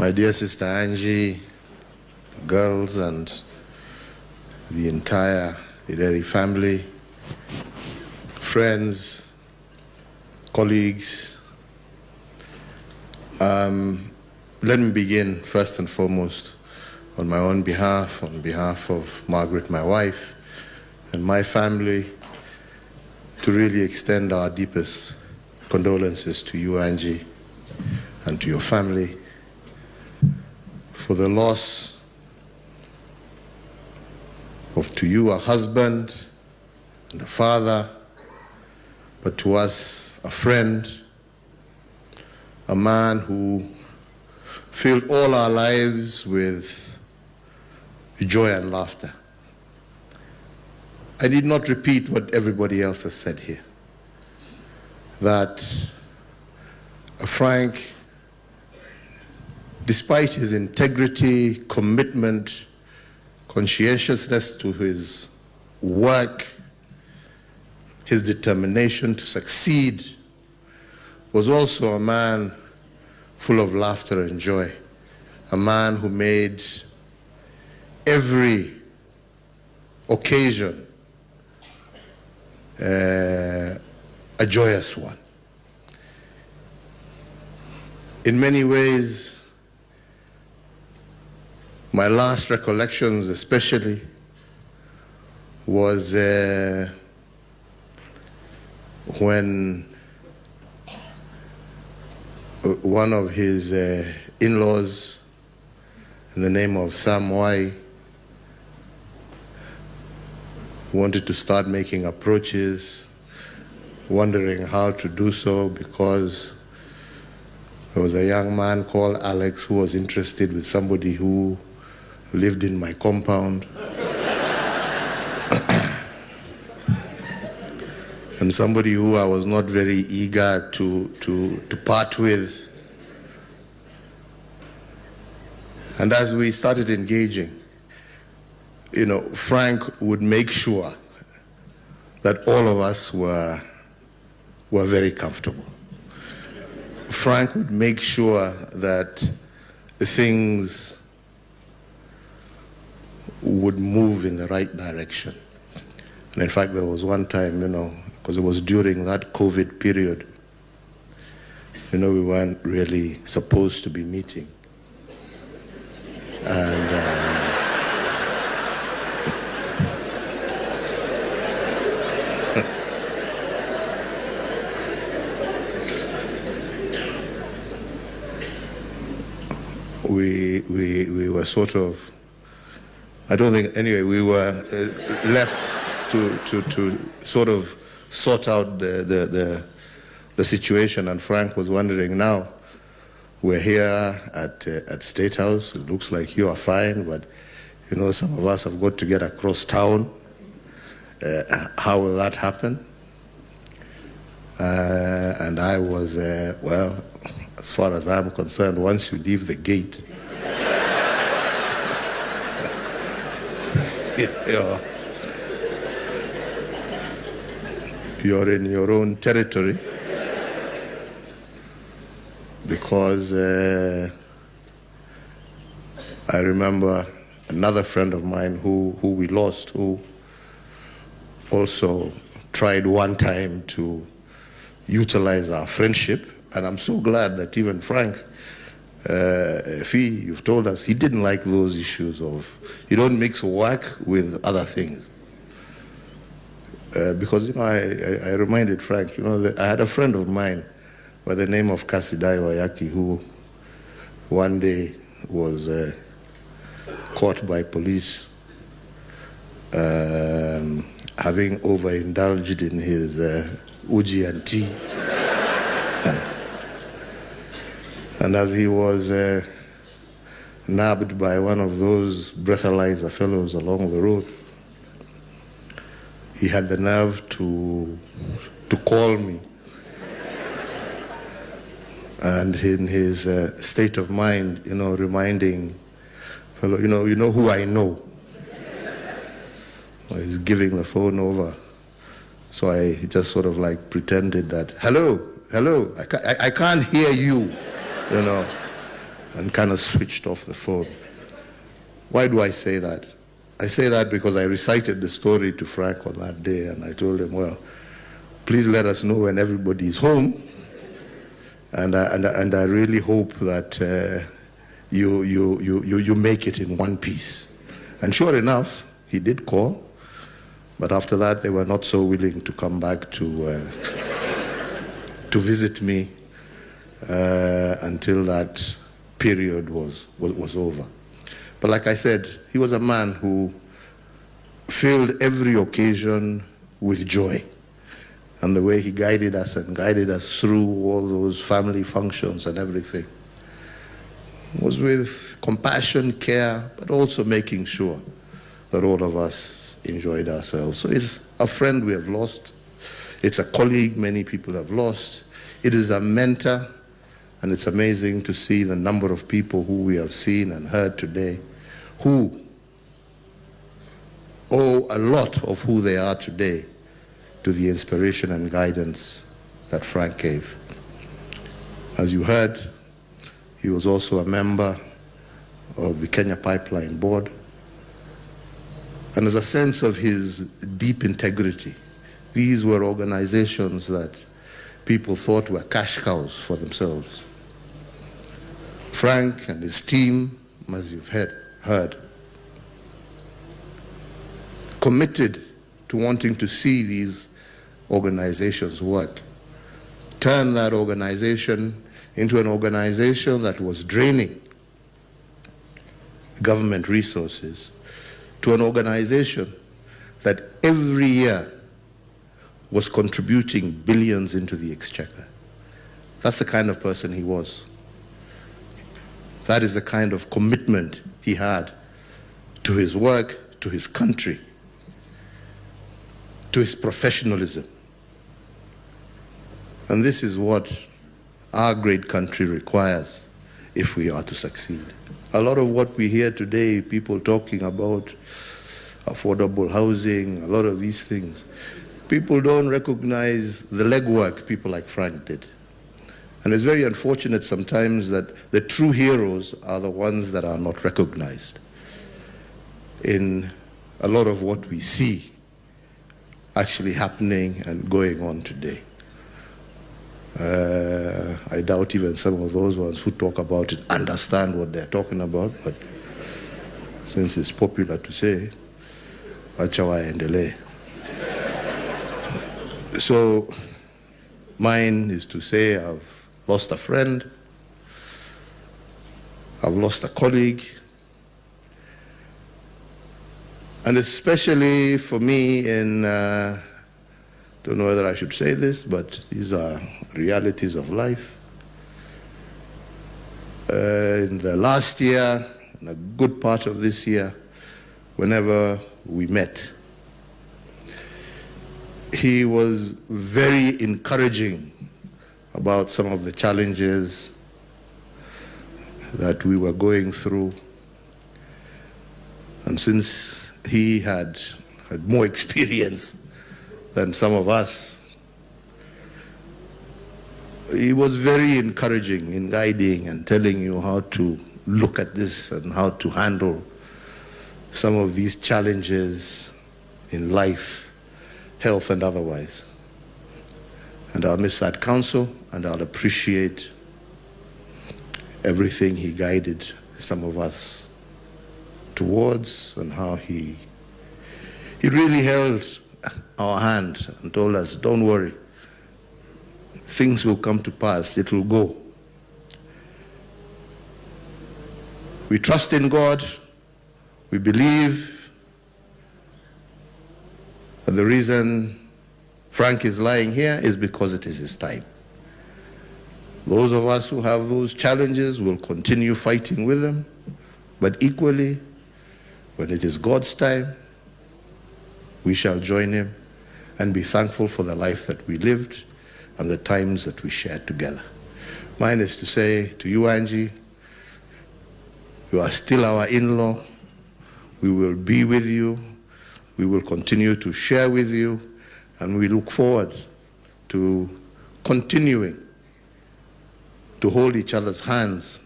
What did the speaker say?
my dear sister Angie, the girls, and the entire Ireri family, friends, colleagues. Let me begin first and foremost on my own behalf, on behalf of Margaret, my wife, and my family, to really extend our deepest condolences to you, Angie, and to your family for the loss of, to you, a husband and a father, but to us, a friend, a man who filled all our lives with joy and laughter. I need not repeat what everybody else has said here, that Frank, despite his integrity, commitment, conscientiousness to his work, his determination to succeed, was also a man full of laughter and joy, a man who made every occasion a joyous one. In many ways, my last recollections especially was when one of his in-laws, in the name of Sam Wai, wanted to start making approaches, wondering how to do so because there was a young man called Alex who was interested with somebody who lived in my compound. And somebody who I was not very eager to part with. And as we started engaging, you know, Frank would make sure that all of us were very comfortable. Frank would make sure that things would move in the right direction. And in fact, there was one time, you know, because it was during that COVID period, you know, we weren't really supposed to be meeting. And we were sort of, I don't think, anyway, we were left to sort of sort out the situation, and Frank was wondering, now we're here at State House, it looks like you are fine, but you know, some of us have got to get across town. How will that happen? And I was, well, as far as I'm concerned, once you leave the gate, you're in your own territory, because I remember another friend of mine who we lost, who also tried one time to utilize our friendship, and I'm so glad that even Frank, you've told us he didn't like those issues of, you don't mix work with other things. Because, you know, I reminded Frank, you know, that I had a friend of mine by the name of Kasidai Wayaki who one day was caught by police having overindulged in his uji and tea. And as he was nabbed by one of those breathalyzer fellows along the road, he had the nerve to call me. And in his state of mind, you know, reminding fellow, you know who I know. He's giving the phone over. So I just sort of like pretended that, hello, I can't hear you, you know. and kind of switched off the phone. Why do I say that? I say that because I recited the story to Frank on that day, and I told him, well, please let us know when everybody is home, and I really hope that you make it in one piece. And sure enough, he did call, but after that they were not so willing to come back to visit me until that period was over. But like I said, he was a man who filled every occasion with joy. And the way he guided us through all those family functions and everything was with compassion, care, but also making sure that all of us enjoyed ourselves. So it's a friend we have lost. It's a colleague many people have lost. It is a mentor, and it's amazing to see the number of people who we have seen and heard today who owe a lot of who they are today to the inspiration and guidance that Frank gave. As you heard, he was also a member of the Kenya Pipeline Board. And as a sense of his deep integrity, these were organizations that people thought were cash cows for themselves. Frank and his team, as you've heard, committed to wanting to see these organizations work, turn that organization into an organization that was draining government resources to an organization that every year was contributing billions into the exchequer. That's the kind of person he was. That is the kind of commitment he had to his work, to his country, to his professionalism. And this is what our great country requires if we are to succeed. A lot of what we hear today, people talking about affordable housing, a lot of these things, people don't recognize the legwork people like Frank did. And it's very unfortunate sometimes that the true heroes are the ones that are not recognized in a lot of what we see actually happening and going on today. I doubt even some of those ones who talk about it understand what they're talking about, but since it's popular to say, acha waendelee. So mine is to say I've lost a friend, I've lost a colleague, and especially for me in, don't know whether I should say this, but these are realities of life. In the last year, and a good part of this year, whenever we met, he was very encouraging about some of the challenges that we were going through. And since he had more experience than some of us, he was very encouraging in guiding and telling you how to look at this and how to handle some of these challenges in life, health and otherwise. And I'll miss that counsel, and I'll appreciate everything he guided some of us towards, and how he really held our hand and told us, don't worry, things will come to pass, it will go. We trust in God, we believe, and the reason Frank is lying here is because it is his time. Those of us who have those challenges will continue fighting with them, but equally, when it is God's time, we shall join him and be thankful for the life that we lived and the times that we shared together. Mine is to say to you, Angie, you are still our in-law. We will be with you. We will continue to share with you, and we look forward to continuing to hold each other's hands